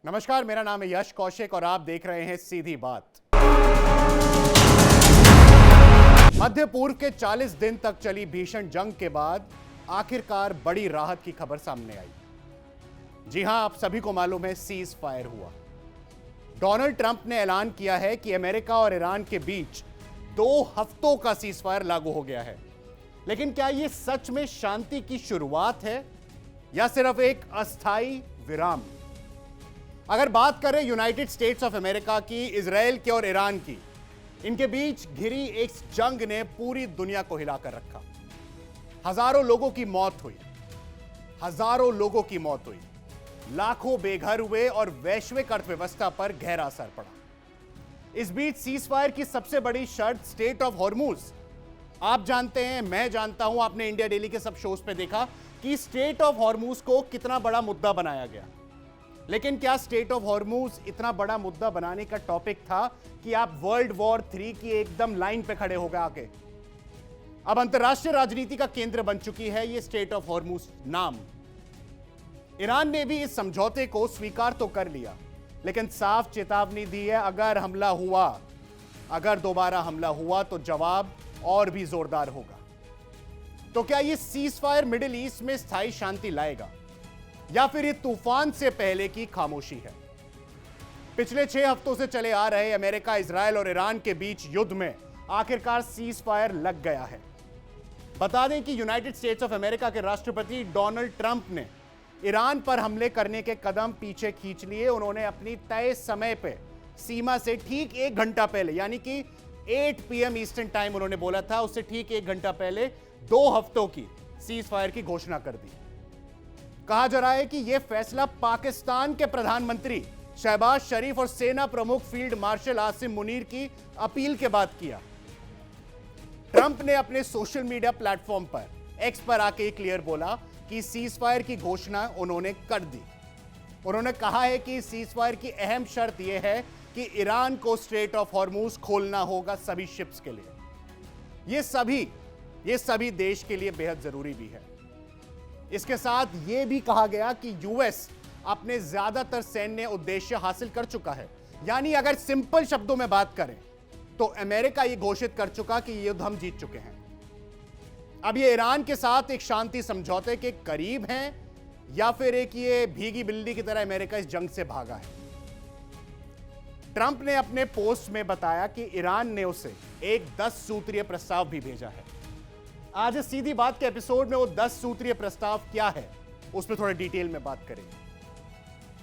नमस्कार, मेरा नाम है यश कौशिक और आप देख रहे हैं सीधी बात। मध्य पूर्व के 40 दिन तक चली भीषण जंग के बाद आखिरकार बड़ी राहत की खबर सामने आई। जी हां, आप सभी को मालूम है, सीज फायर हुआ। डोनाल्ड ट्रंप ने ऐलान किया है कि अमेरिका और ईरान के बीच 2 हफ्तों का सीज फायर लागू हो गया है। लेकिन क्या यह सच में शांति की शुरुआत है या सिर्फ एक अस्थायी विराम? अगर बात करें यूनाइटेड स्टेट्स ऑफ अमेरिका की, इजराइल की और ईरान की, इनके बीच घिरी एक जंग ने पूरी दुनिया को हिलाकर रखा। हजारों लोगों की मौत हुई, लाखों बेघर हुए और वैश्विक अर्थव्यवस्था पर गहरा असर पड़ा। इस बीच सीज फायर की सबसे बड़ी शर्त स्टेट ऑफ हॉर्मुज। आप जानते हैं, मैं जानता हूं, आपने इंडिया डेली के सब शोज पे देखा कि स्टेट ऑफ हॉर्मुज को कितना बड़ा मुद्दा बनाया गया। लेकिन क्या स्टेट ऑफ हॉर्मुज इतना बड़ा मुद्दा बनाने का टॉपिक था कि आप वर्ल्ड वॉर 3 की एकदम लाइन पे खड़े हो गए आके? अब अंतरराष्ट्रीय राजनीति का केंद्र बन चुकी है ये स्टेट ऑफ हॉर्मुज नाम। ईरान ने भी इस समझौते को स्वीकार तो कर लिया, लेकिन साफ चेतावनी दी है, अगर दोबारा हमला हुआ तो जवाब और भी जोरदार होगा। तो क्या ये सीज फायर मिडिल ईस्ट में स्थायी शांति लाएगा या फिर ये तूफान से पहले की खामोशी है? पिछले 6 हफ्तों से चले आ रहे अमेरिका, इजराइल और ईरान के बीच युद्ध में आखिरकार सीज फायर लग गया है। बता दें कि यूनाइटेड स्टेट्स ऑफ अमेरिका के राष्ट्रपति डोनाल्ड ट्रंप ने ईरान पर हमले करने के कदम पीछे खींच लिए। उन्होंने अपनी तय समय पे सीमा से ठीक 1 घंटा पहले, यानी कि 8 PM ईस्टर्न टाइम उन्होंने बोला था, उससे ठीक 1 घंटा पहले 2 हफ्तों की सीज फायर की घोषणा कर दी। कहा जा रहा है कि यह फैसला पाकिस्तान के प्रधानमंत्री शहबाज शरीफ और सेना प्रमुख फील्ड मार्शल आसिम मुनीर की अपील के बाद किया। ट्रंप ने अपने सोशल मीडिया प्लेटफॉर्म पर, एक्स पर आके क्लियर बोला कि सीज फायर की घोषणा उन्होंने कर दी। उन्होंने कहा है कि सीज फायर की अहम शर्त यह है कि ईरान को स्ट्रेट ऑफ हॉर्मुज खोलना होगा सभी शिप्स के लिए। यह सभी देश के लिए बेहद जरूरी भी है। इसके साथ यह भी कहा गया कि यूएस अपने ज्यादातर सैन्य उद्देश्य हासिल कर चुका है। यानी अगर सिंपल शब्दों में बात करें तो अमेरिका यह घोषित कर चुका कि यह युद्ध हम जीत चुके हैं। अब ये ईरान के साथ एक शांति समझौते के करीब हैं या फिर एक ये भीगी बिल्ली की तरह अमेरिका इस जंग से भागा है? ट्रंप ने अपने पोस्ट में बताया कि ईरान ने उसे एक 10 सूत्रीय प्रस्ताव भी भेजा है। आज इस सीधी बात के एपिसोड में वो 10 सूत्रीय प्रस्ताव क्या है, उस पर थोड़े डिटेल में बात करेंगे।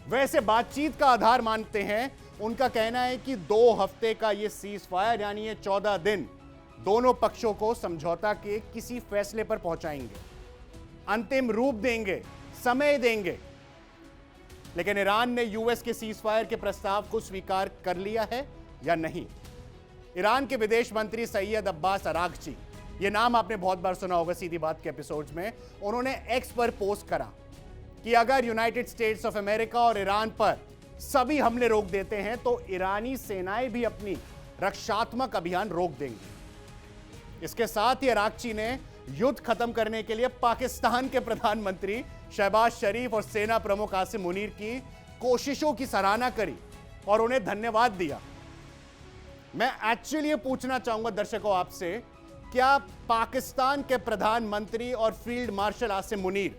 वैसे बातचीत का आधार मानते हैं, उनका कहना है कि 2 हफ्ते का ये सीज फायर, यानी ये 14 दिन, दोनों पक्षों को समझौता के किसी फैसले पर पहुंचाएंगे, अंतिम रूप देंगे, समय देंगे। लेकिन ईरान ने यूएस के सीज फायर के प्रस्ताव को स्वीकार कर लिया है या नहीं? ईरान के विदेश मंत्री सैयद अब्बास अरागची, ये नाम आपने बहुत बार सुना होगा सीधी बात के एपिसोड्स में, उन्होंने एक्स पर पोस्ट करा कि अगर यूनाइटेड स्टेट्स ऑफ अमेरिका और ईरान पर सभी हमले रोक देते हैं तो ईरानी सेनाएं भी अपनी रक्षात्मक अभियान रोक देंगी। इसके साथ ही अरागची ने युद्ध खत्म करने के लिए पाकिस्तान के प्रधानमंत्री शहबाज शरीफ और सेना प्रमुख आसिम मुनीर की कोशिशों की सराहना करी और उन्हें धन्यवाद दिया। मैं एक्चुअली पूछना चाहूंगा दर्शकों आपसे, क्या पाकिस्तान के प्रधानमंत्री और फील्ड मार्शल आसिम मुनीर,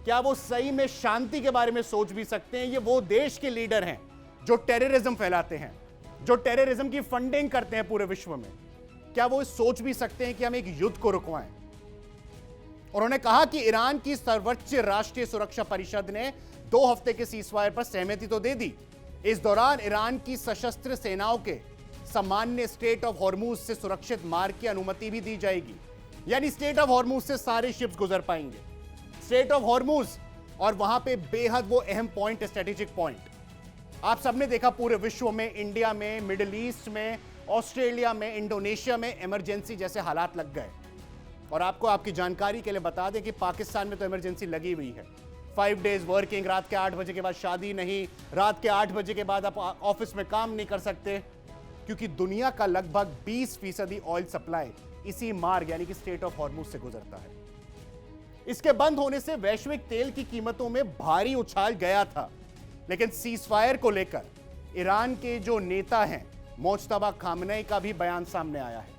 क्या वो सही में शांति के बारे में सोच भी सकते हैं? ये वो देश के लीडर हैं जो टेररिज्म फैलाते हैं, जो टेररिज्म की फंडिंग करते हैं पूरे विश्व में। क्या वो सोच भी सकते हैं कि हम एक युद्ध को रुकवाएं? उन्होंने कहा कि ईरान की सर्वोच्च राष्ट्रीय सुरक्षा परिषद ने 2 हफ्ते के सीजफायर पर सहमति तो दे दी। इस दौरान ईरान की सशस्त्र सेनाओं के सामान्य स्टेट ऑफ हॉर्मुज से सुरक्षित मार्ग की अनुमति भी दी जाएगी। यानी स्टेट ऑफ हॉर्मुज से सारे शिप्स गुजर पाएंगे। स्टेट ऑफ हॉर्मुज, और वहां पे बेहद वो अहम पॉइंट, स्ट्रेटेजिक पॉइंट, आप सबने देखा पूरे विश्व में, इंडिया में, मिडिल ईस्ट में, ऑस्ट्रेलिया में, इंडोनेशिया में इमरजेंसी जैसे हालात लग गए। और आपको आपकी जानकारी के लिए बता दें कि पाकिस्तान में तो इमरजेंसी लगी हुई है। 5 डेज वर्किंग, रात के 8 बजे के बाद शादी नहीं, रात के 8 बजे के बाद आप ऑफिस में काम नहीं कर सकते, क्योंकि दुनिया का लगभग 20% ऑयल सप्लाई इसी मार्ग यानी कि स्टेट ऑफ हॉर्मुज से गुजरता है। इसके बंद होने से वैश्विक तेल की कीमतों में भारी उछाल गया था। लेकिन सीजफायर को लेकर ईरान के जो नेता हैं मोज्तबा खामनेई का भी बयान सामने आया है।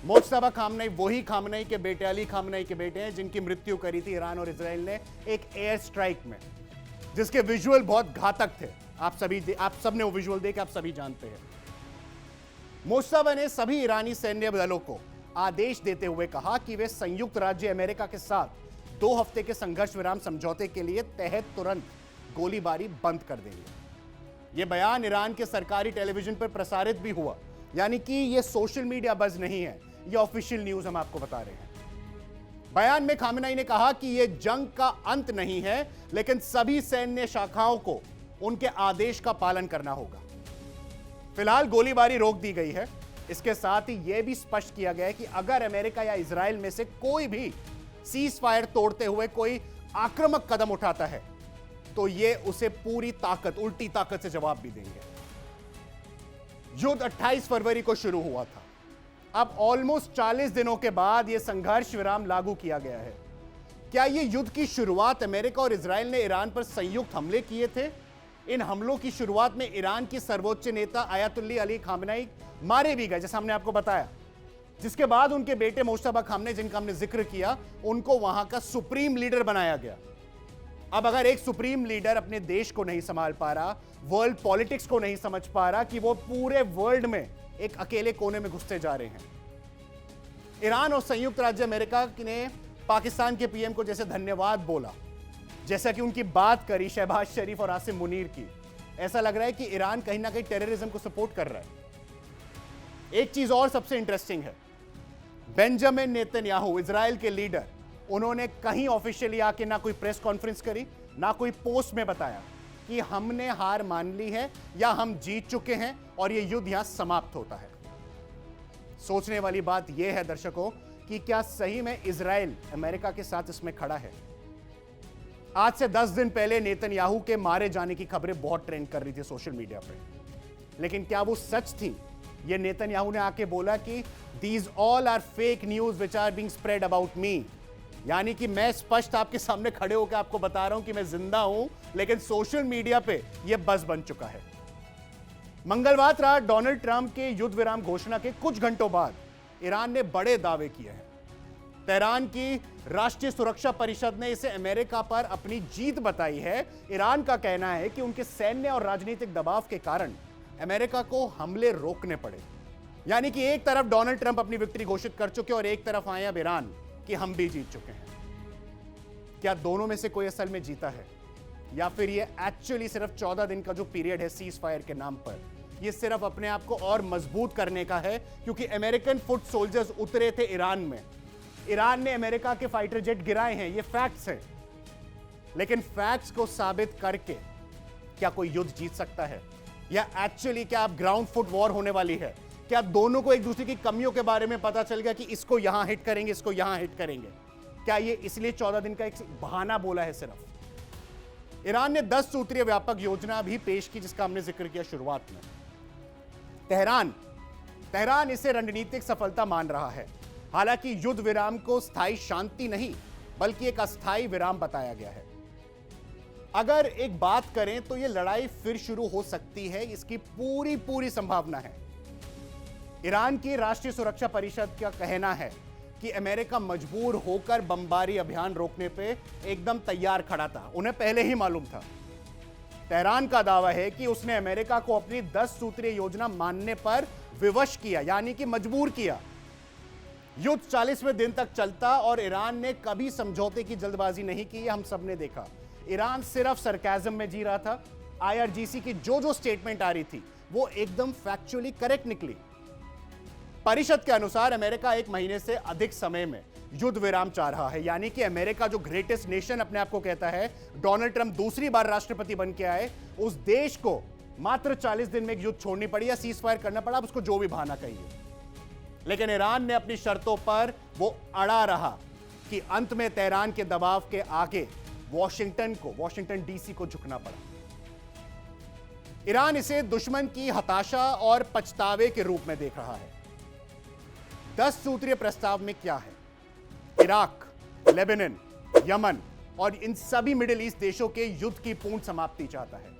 मोज्तबा खामनेई वही खामनेई के बेटे अली खामनेई के बेटे हैं जिनकी मृत्यु करी थी ईरान और इजराइल ने एक एयर स्ट्राइक में, जिसके विजुअल बहुत घातक थे। आप सबने वो विजुअल देखे, आप सभी जानते हैं। मोज्तबा ने सभी ईरानी सैन्य दलों को आदेश देते हुए कहा कि वे संयुक्त राज्य अमेरिका के साथ 2 हफ्ते के संघर्ष विराम समझौते के लिए तहत तुरंत गोलीबारी बंद कर देंगे। यह बयान ईरान के सरकारी टेलीविजन पर प्रसारित भी हुआ, यानी कि यह सोशल मीडिया बज़ नहीं है, यह ऑफिशियल न्यूज हम आपको बता रहे हैं। बयान में खामनेई ने कहा कि यह जंग का अंत नहीं है, लेकिन सभी सैन्य शाखाओं को उनके आदेश का पालन करना होगा। फिलहाल गोलीबारी रोक दी गई है। इसके साथ ही यह भी स्पष्ट किया गया है कि अगर अमेरिका या इजराइल में से कोई भी सीज फायर तोड़ते हुए कोई आक्रामक कदम उठाता है तो ये उसे पूरी ताकत, उल्टी ताकत से जवाब भी देंगे। युद्ध 28 फरवरी को शुरू हुआ था। अब ऑलमोस्ट 40 दिनों के बाद यह संघर्ष विराम लागू किया गया है। क्या यह युद्ध की शुरुआत अमेरिका और इजराइल ने ईरान पर संयुक्त हमले किए थे? इन हमलों की शुरुआत में ईरान की सर्वोच्च नेता आयतुल्लाह अली खामनेई मारे भी गए, जैसा हमने आपको बताया, जिसके बाद उनके बेटे मोज्तबा खामनेई, जिनका हमने जिक्र किया, उनको वहां का सुप्रीम लीडर बनाया गया। अब अगर एक सुप्रीम लीडर अपने देश को नहीं संभाल पा रहा, वर्ल्ड पॉलिटिक्स को नहीं समझ पा रहा कि वो पूरे वर्ल्ड में एक अकेले कोने में घुसते जा रहे हैं। ईरान और संयुक्त राज्य अमेरिका ने पाकिस्तान के पीएम को जैसे धन्यवाद बोला, जैसा कि उनकी बात करी शहबाज शरीफ और आसिम मुनीर की, ऐसा लग रहा है कि ईरान कहीं ना कहीं टेररिज्म को सपोर्ट कर रहा है। एक चीज और सबसे इंटरेस्टिंग है, बेंजामिन नेतन्याहू इजराइल के लीडर, उन्होंने कहीं ऑफिशियली आके ना कोई प्रेस कॉन्फ्रेंस करी, ना कोई पोस्ट में बताया कि हमने हार मान ली है या हम जीत चुके हैं और यह युद्ध यहां समाप्त होता है। सोचने वाली बात यह है दर्शकों कि क्या सही में इजराइल अमेरिका के साथ इसमें खड़ा है? आज से 10 दिन पहले नेतन्याहू के मारे जाने की खबरें बहुत ट्रेंड कर रही थी सोशल मीडिया पे, लेकिन क्या वो सच थी? ये नेतन्याहू ने आके बोला कि these all are fake news which are being spread about me, यानी कि मैं स्पष्ट आपके सामने खड़े होकर आपको बता रहा हूं कि मैं जिंदा हूं, लेकिन सोशल मीडिया पे यह बज़ बन चुका है। मंगलवार रात डोनाल्ड ट्रंप के युद्ध विराम घोषणा के कुछ घंटों बाद ईरान ने बड़े दावे किए हैं। तेहरान की राष्ट्रीय सुरक्षा परिषद ने इसे अमेरिका पर अपनी जीत बताई है। ईरान का कहना है कि उनके सैन्य और राजनीतिक दबाव के कारण अमेरिका को हमले रोकने पड़े, यानी कि एक तरफ डोनाल्ड ट्रंप अपनी विक्ट्री घोषित कर चुके और एक तरफ आए अब ईरान कि हम भी जीत चुके हैं। क्या दोनों में से कोई असल में जीता है, या फिर ये एक्चुअली सिर्फ 14 दिन का जो पीरियड है सीज फायर के नाम पर, ये सिर्फ अपने आप को और मजबूत करने का है? क्योंकि अमेरिकन फुट सोल्जर्स उतरे थे ईरान में, ईरान ने अमेरिका के फाइटर जेट गिराए हैं, ये फैक्ट्स हैं, लेकिन फैक्ट्स को साबित करके क्या कोई युद्ध जीत सकता है? या एक्चुअली क्या अब ग्राउंड फुट वॉर होने वाली है? क्या दोनों को एक दूसरे की कमियों के बारे में पता चल गया कि इसको यहां हिट करेंगे, इसको यहां हिट करेंगे? क्या ये इसलिए 14 दिन का एक बहाना बोला है सिर्फ? ईरान ने 10 सूत्रीय व्यापक योजना भी पेश की, जिसका हमने जिक्र किया शुरुआत में। तेहरान इसे रणनीतिक सफलता मान रहा है। हालांकि युद्ध विराम को स्थायी शांति नहीं बल्कि एक अस्थायी विराम बताया गया है। अगर एक बात करें तो यह लड़ाई फिर शुरू हो सकती है, इसकी पूरी संभावना है। ईरान की राष्ट्रीय सुरक्षा परिषद का कहना है कि अमेरिका मजबूर होकर बमबारी अभियान रोकने पे एकदम तैयार खड़ा था, उन्हें पहले ही मालूम था। तेहरान का दावा है कि उसने अमेरिका को अपनी 10 सूत्रीय योजना मानने पर विवश किया, यानी कि मजबूर किया। युद्ध 40वें दिन तक चलता और ईरान ने कभी समझौते की जल्दबाजी नहीं की, हम सबने देखा। ईरान सिर्फ सरकाज़म में जी रहा था। आईआरजीसी की जो स्टेटमेंट आ रही थी वो एकदम फैक्चुअली करेक्ट निकली। परिषद के अनुसार अमेरिका 1 महीने से अधिक समय में युद्ध विराम चाह रहा है, यानी कि अमेरिका जो ग्रेटेस्ट नेशन अपने आप को कहता है, डोनाल्ड ट्रंप दूसरी बार राष्ट्रपति बन के आए, उस देश को मात्र 40 दिन में एक युद्ध छोड़नी पड़ी या सीज फायर करना पड़ा, अब उसको जो भी बहाना कहिए। लेकिन ईरान ने अपनी शर्तों पर वो अड़ा रहा कि अंत में तेहरान के दबाव के आगे वॉशिंगटन डीसी को झुकना पड़ा। ईरान इसे दुश्मन की हताशा और पछतावे के रूप में देख रहा है। 10 सूत्रीय प्रस्ताव में क्या है? इराक, लेबनान, यमन, और इन सभी मिडिल ईस्ट देशों के युद्ध की पूर्ण समाप्ति चाहता है।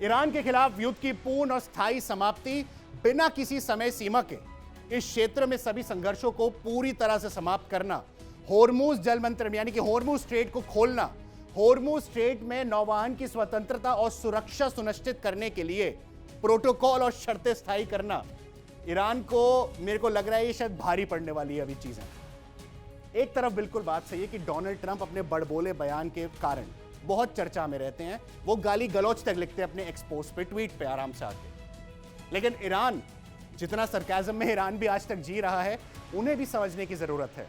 ईरान के खिलाफ युद्ध की पूर्ण और स्थायी समाप्ति बिना किसी समय सीमा के इस क्षेत्र में सभी संघर्षों को पूरी तरह से समाप्त करना, होर्मुज जलमंत्र यानी कि होर्मुज स्ट्रेट को खोलना, होर्मुज स्ट्रेट में नौवहन की स्वतंत्रता और सुरक्षा सुनिश्चित करने के लिए प्रोटोकॉल और शर्तें स्थायी करना, ईरान को मेरे को लग रहा है ये शायद भारी पड़ने वाली है अभी चीजें। एक तरफ बिल्कुल बात सही है कि डोनाल्ड ट्रंप अपने बड़बोले बयान के कारण बहुत चर्चा में रहते हैं, वो गाली गलौज तक लिखते हैं अपने एक्सपोज पे, ट्वीट पे आराम से आके। लेकिन ईरान, जितना सरकाज़म में ईरान भी आज तक जी रहा है, उन्हें भी समझने की जरूरत है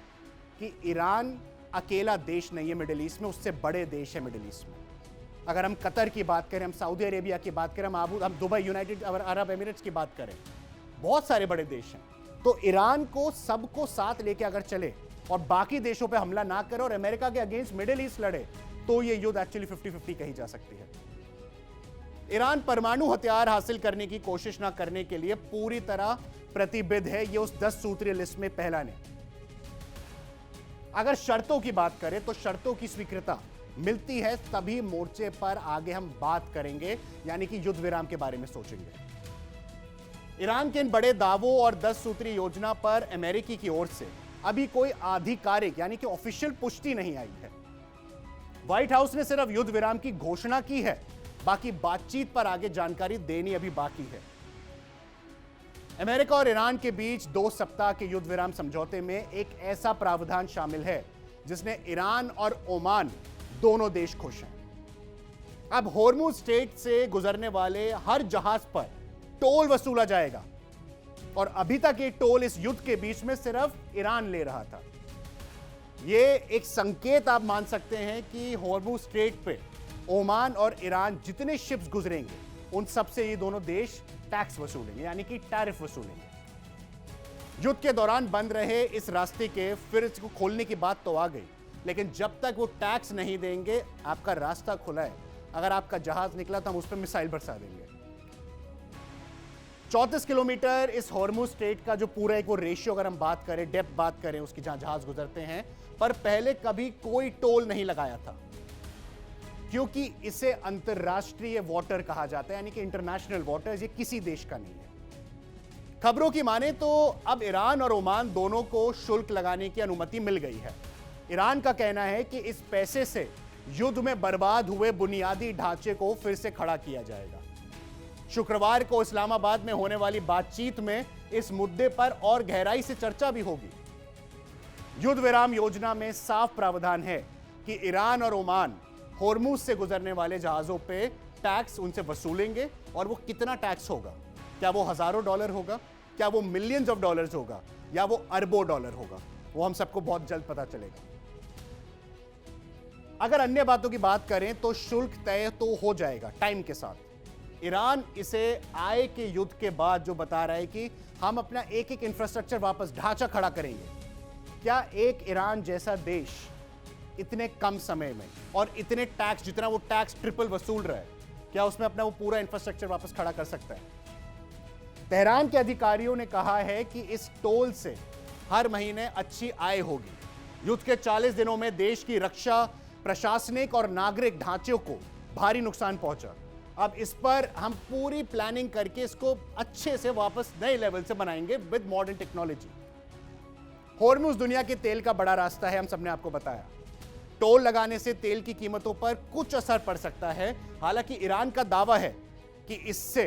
कि ईरान अकेला देश नहीं है मिडिल ईस्ट में, उससे बड़े देश है मिडिल ईस्ट में। अगर हम कतर की बात करें, हम सऊदी अरेबिया की बात करें, हम दुबई, यूनाइटेड अरब एमिरेट्स की बात करें, बहुत सारे बड़े देश हैं। तो ईरान को सबको साथ लेके अगर चले और बाकी देशों पे हमला ना करे और अमेरिका के अगेंस्ट मिडिल ईस्ट लड़े, तो ये युद्ध एक्चुअली 50-50 कही जा सकती है। ईरान परमाणु हथियार हासिल करने की कोशिश ना करने के लिए पूरी तरह प्रतिबद्ध है, ये उस 10 सूत्रीय लिस्ट में पहला ने। अगर शर्तों की बात करें तो शर्तों की स्वीकृति मिलती है तभी मोर्चे पर आगे हम बात करेंगे, यानी कि युद्ध विराम के बारे में सोचेंगे। ईरान के इन बड़े दावों और 10 सूत्रीय योजना पर अमेरिकी की ओर से अभी कोई आधिकारिक यानी कि ऑफिशियल पुष्टि नहीं आई है। व्हाइट हाउस ने सिर्फ युद्ध विराम की घोषणा की है, बाकी बातचीत पर आगे जानकारी देनी अभी बाकी है। अमेरिका और ईरान के बीच 2 सप्ताह के युद्ध विराम समझौते में एक ऐसा प्रावधान शामिल है जिसने ईरान और ओमान दोनों देश खुश हैं। अब होर्मुज स्ट्रेट से गुजरने वाले हर जहाज पर टोल वसूला जाएगा और अभी तक ये टोल इस युद्ध के बीच में सिर्फ ईरान ले रहा था। ये एक संकेत आप मान सकते हैं कि होर्मुज स्ट्रेट पे ओमान और ईरान जितने शिप्स गुजरेंगे उन सब से ये दोनों देश टैक्स वसूलेंगे, यानी कि टैरिफ वसूलेंगे। युद्ध के दौरान बंद रहे इस रास्ते के फिर इसको खोलने की बात तो आ गई, लेकिन जब तक वो टैक्स नहीं देंगे, आपका रास्ता खुला है। अगर आपका जहाज निकला तो हम उस पर मिसाइल बरसा देंगे। 34 किलोमीटर इस होर्मुज स्ट्रेट का जो पूरा एक वो रेशियो, अगर हम बात करें, डेप्थ बात करें उसकी, जहां जहाज गुजरते हैं, पर पहले कभी कोई टोल नहीं लगाया था, क्योंकि इसे अंतरराष्ट्रीय वाटर कहा जाता है, यानी कि इंटरनेशनल वाटर, ये किसी देश का नहीं है। खबरों की माने तो अब ईरान और ओमान दोनों को शुल्क लगाने की अनुमति मिल गई है। ईरान का कहना है कि इस पैसे से युद्ध में बर्बाद हुए बुनियादी ढांचे को फिर से खड़ा किया जाएगा। शुक्रवार को इस्लामाबाद में होने वाली बातचीत में इस मुद्दे पर और गहराई से चर्चा भी होगी। युद्ध विराम योजना में साफ प्रावधान है कि ईरान और ओमान होर्मुज से गुजरने वाले जहाजों पे टैक्स उनसे वसूलेंगे, और वो कितना टैक्स होगा, क्या वो हजारों डॉलर होगा, क्या वो मिलियंस ऑफ डॉलर्स होगा, या वो अरबों डॉलर होगा, वो हम सबको बहुत जल्द पता चलेगा। अगर अन्य बातों की बात करें तो शुल्क तय तो हो जाएगा टाइम के साथ। ईरान इसे आय के युद्ध के बाद जो बता रहा है कि हम अपना एक एक इंफ्रास्ट्रक्चर वापस, ढांचा खड़ा करेंगे। क्या एक ईरान जैसा देश इतने कम समय में और इतने टैक्स, जितना वो टैक्स ट्रिपल वसूल रहा है, क्या उसमें अपना वो पूरा इंफ्रास्ट्रक्चर वापस खड़ा कर सकता है? तेहरान के अधिकारियों ने कहा है कि इस टोल से हर महीने अच्छी आय होगी। युद्ध के 40 दिनों में देश की रक्षा, प्रशासनिक और नागरिक ढांचों को भारी नुकसान पहुंचा। अब इस पर हम पूरी प्लानिंग करके इसको अच्छे से वापस नए लेवल से बनाएंगे विद मॉडर्न टेक्नोलॉजी। होर्मुज दुनिया के तेल का बड़ा रास्ता है, हम सबने आपको बताया। टोल लगाने से तेल की कीमतों पर कुछ असर पड़ सकता है। हालांकि ईरान का दावा है कि इससे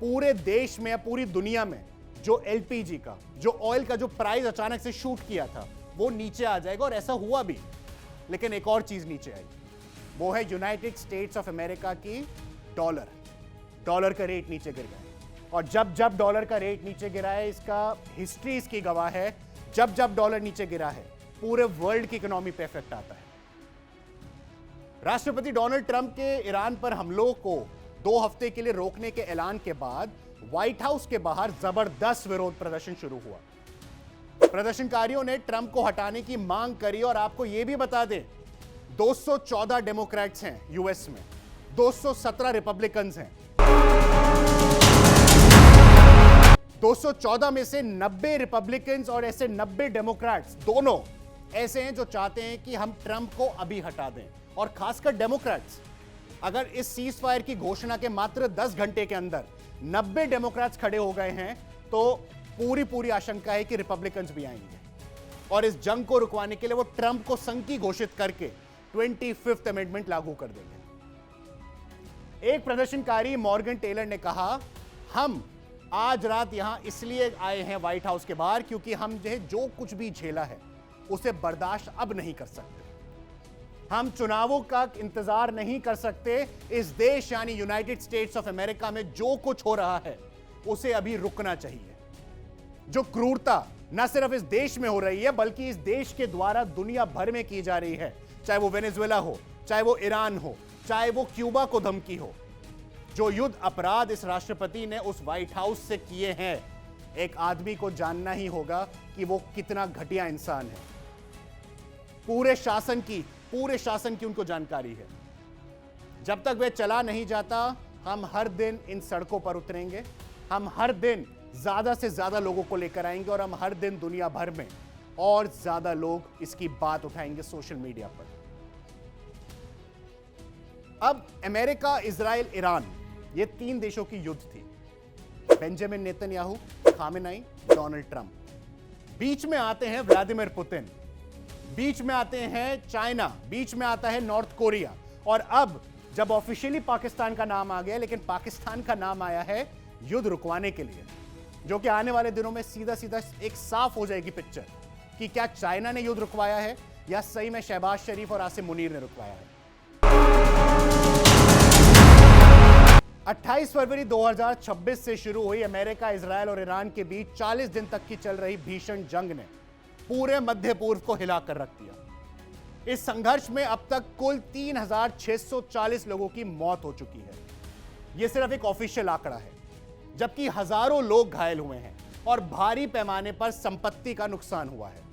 पूरे देश में या पूरी दुनिया में जो एलपीजी का, जो ऑयल का जो प्राइस अचानक से शूट किया था, वो नीचे आ जाएगा, और ऐसा हुआ भी। लेकिन एक और चीज नीचे आई, वो है यूनाइटेड स्टेट्स ऑफ अमेरिका की डॉलर का रेट नीचे गिर गया। और जब जब डॉलर का रेट नीचे गिरा है, इसका हिस्ट्री इसकी गवाह है, जब जब डॉलर नीचे गिरा है पूरे वर्ल्ड की इकोनॉमी पे इफेक्ट आता है। राष्ट्रपति डोनाल्ड ट्रंप के ईरान पर हमलों को 2 हफ्ते के लिए रोकने के ऐलान के बाद व्हाइट हाउस के बाहर जबरदस्त विरोध प्रदर्शन शुरू हुआ। प्रदर्शनकारियों ने ट्रंप को हटाने की मांग करी, और आपको यह भी बता दें 214 डेमोक्रेट्स हैं यूएस में, 217 रिपब्लिकन्स हैं। 214 में से 90 रिपब्लिकन्स और ऐसे 90 डेमोक्रेट्स दोनों ऐसे हैं जो चाहते हैं कि हम ट्रंप को अभी हटा दें, और खासकर डेमोक्रेट्स। अगर इस सीज फायर की घोषणा के मात्र 10 घंटे के अंदर 90 डेमोक्रेट्स खड़े हो गए हैं तो पूरी आशंका है कि रिपब्लिकन्स भी आएंगे और इस जंग को रुकवाने के लिए वो ट्रंप को संघी घोषित करके 25th अमेंडमेंट लागू कर देंगे। एक प्रदर्शनकारी मॉर्गन टेलर ने कहा, हम आज रात यहां इसलिए आए हैं व्हाइट हाउस के बाहर क्योंकि हम जो कुछ भी झेला है उसे बर्दाश्त अब नहीं कर सकते। हम चुनावों का इंतजार नहीं कर सकते। इस देश यानी यूनाइटेड स्टेट्स ऑफ अमेरिका में जो कुछ हो रहा है उसे अभी रुकना चाहिए। जो क्रूरता न सिर्फ इस देश में हो रही है बल्कि इस देश के द्वारा दुनिया भर में की जा रही है, चाहे वो वेनेजुएला हो, चाहे वो ईरान हो, चाहे वो क्यूबा को धमकी हो, जो युद्ध अपराध इस राष्ट्रपति ने उस व्हाइट हाउस से किए हैं, एक आदमी को जानना ही होगा कि वो कितना घटिया इंसान है। पूरे शासन की उनको जानकारी है। जब तक वह चला नहीं जाता, हम हर दिन इन सड़कों पर उतरेंगे, हम हर दिन ज्यादा से ज्यादा लोगों को लेकर आएंगे और हम हर दिन दुनिया भर में और ज्यादा लोग इसकी बात उठाएंगे सोशल मीडिया पर। अब अमेरिका, इजराइल, ईरान, ये 3 देशों की युद्ध थी। Benjamin Netanyahu, Khamenei, Donald Trump. बीच में आते हैं व्लादिमीर पुतिन, बीच में आते हैं चाइना, बीच में आता है नॉर्थ कोरिया, और अब जब ऑफिशियली पाकिस्तान का नाम आ गया, लेकिन पाकिस्तान का नाम आया है युद्ध रुकवाने के लिए, जो कि आने वाले दिनों में सीधा एक साफ हो जाएगी पिक्चर कि क्या चाइना ने युद्ध रुकवाया है या सही में शहबाज शरीफ और आसिम मुनीर ने रुकवाया है। 28 फरवरी 2026 से शुरू हुई अमेरिका, इजराइल और ईरान के बीच 40 दिन तक की चल रही भीषण जंग ने पूरे मध्य पूर्व को हिलाकर रख दिया। इस संघर्ष में अब तक कुल 3640 लोगों की मौत हो चुकी है। यह सिर्फ एक ऑफिशियल आंकड़ा है, जबकि हजारों लोग घायल हुए हैं और भारी पैमाने पर संपत्ति का नुकसान हुआ है।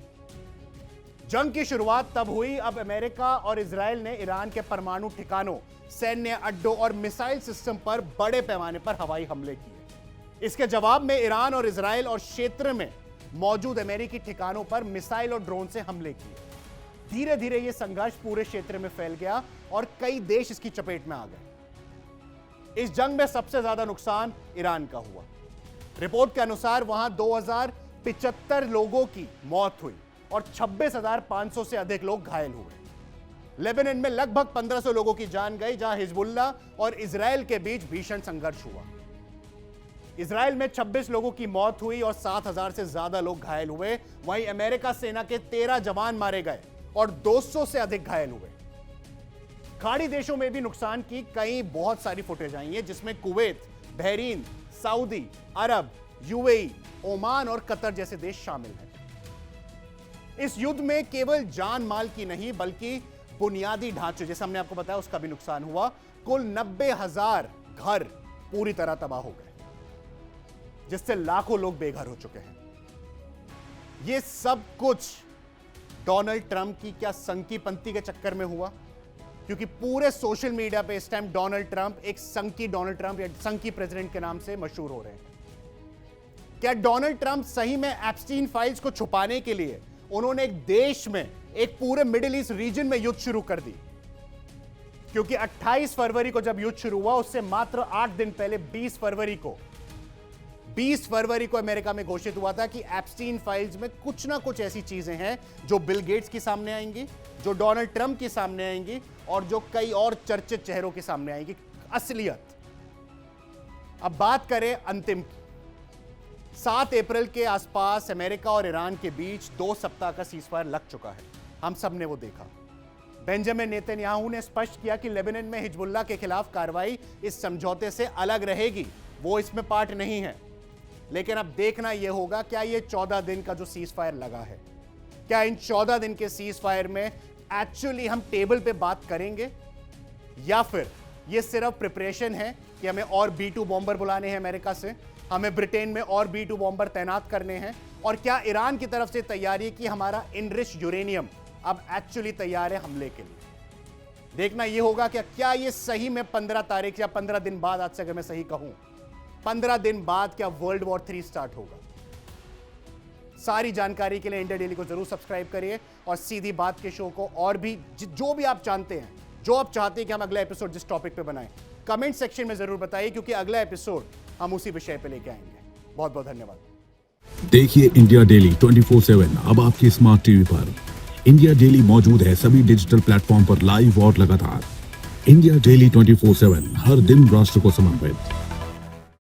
जंग की शुरुआत तब हुई अब अमेरिका और इजराइल ने ईरान के परमाणु ठिकानों, सैन्य अड्डों और मिसाइल सिस्टम पर बड़े पैमाने पर हवाई हमले किए। इसके जवाब में ईरान और इजराइल और क्षेत्र में मौजूद अमेरिकी ठिकानों पर मिसाइल और ड्रोन से हमले किए। धीरे धीरे यह संघर्ष पूरे क्षेत्र में फैल गया और कई देश इसकी चपेट में आ गए। इस जंग में सबसे ज्यादा नुकसान ईरान का हुआ। रिपोर्ट के अनुसार वहां 2075 लोगों की मौत हुई और 26,500 से अधिक लोग घायल हुए। लेबनान में लगभग 1500 लोगों की जान गई, जहां हिजबुल्लाह और इजराइल के बीच भीषण संघर्ष हुआ। इजराइल में 26 लोगों की मौत हुई और 7000 से ज्यादा लोग घायल हुए। वहीं अमेरिका सेना के 13 जवान मारे गए और 200 से अधिक घायल हुए। खाड़ी देशों में भी नुकसान की कई बहुत सारी फुटेज आई है, जिसमें कुवैत, बहरीन, सऊदी अरब, यूएई, ओमान और कतर जैसे देश शामिल हैं। इस युद्ध में केवल जान माल की नहीं बल्कि बुनियादी ढांचे, जैसे हमने आपको बताया, उसका भी नुकसान हुआ। कुल 90,000 घर पूरी तरह तबाह हो गए, जिससे लाखों लोग बेघर हो चुके हैं। यह सब कुछ डोनाल्ड ट्रंप की क्या संकीपंथी के चक्कर में हुआ, क्योंकि पूरे सोशल मीडिया पे इस टाइम डोनाल्ड ट्रंप एक संकी डोनाल्ड ट्रंप या संकी प्रेसिडेंट के नाम से मशहूर हो रहे हैं। क्या डोनाल्ड ट्रंप सही में एप्स्टीन फाइल्स को छुपाने के लिए उन्होंने एक देश में, एक पूरे मिडिल ईस्ट रीजन में युद्ध शुरू कर दी? क्योंकि 28 फरवरी को जब युद्ध शुरू हुआ, उससे मात्र 8 दिन पहले 20 फरवरी को अमेरिका में घोषित हुआ था कि एप्स्टीन फाइल्स में कुछ ना कुछ ऐसी चीजें हैं जो बिल गेट्स के सामने आएंगी, जो डोनाल्ड ट्रंप के सामने आएंगी और जो कई और चर्चित चेहरों के सामने आएंगी। असलियत। अब बात करें अंतिम की। 7 अप्रैल के आसपास अमेरिका और ईरान के बीच 2 सप्ताह का सीजफायर लग चुका है। हम सब ने वो देखा। बेंजामिन नेतन्याहू ने स्पष्ट किया कि लेबनान में हिजबुल्लाह के खिलाफ कार्रवाई इस समझौते से अलग रहेगी, वो इसमें पार्ट नहीं है। लेकिन अब देखना यह होगा, क्या यह 14 दिन का जो सीज फायर लगा है, क्या इन 14 दिन के सीज फायर में एक्चुअली हम टेबल पे बात करेंगे, या फिर यह सिर्फ प्रिपरेशन है कि हमें और B-2 बॉम्बर बुलाने हैं अमेरिका से, हमें ब्रिटेन में और B-2 बॉम्बर तैनात करने हैं, और क्या ईरान की तरफ से तैयारी कि हमारा इनरिच यूरेनियम अब एक्चुअली तैयार है हमले के लिए। देखना यह होगा कि क्या यह सही में 15 तारीख या 15 दिन बाद, आज से अगर मैं सही कहूं 15 दिन बाद, क्या वर्ल्ड वॉर 3 स्टार्ट होगा। सारी जानकारी के लिए इंडिया डेली को जरूर सब्सक्राइब करिए और सीधी बात के शो को और भी जो भी आप जानते हैं, जो आप चाहते हैं कि हम अगला एपिसोड जिस टॉपिक पे बनाएं, कमेंट सेक्शन में जरूर बताइए, क्योंकि अगला एपिसोड हम उसी विषय पे लेके आएंगे। बहुत बहुत धन्यवाद। देखिए इंडिया डेली 24/7 अब आपके स्मार्ट टीवी पर। इंडिया डेली मौजूद है सभी डिजिटल प्लेटफॉर्म पर लाइव और लगातार। इंडिया डेली 24/7 हर दिन राष्ट्र को समर्पित।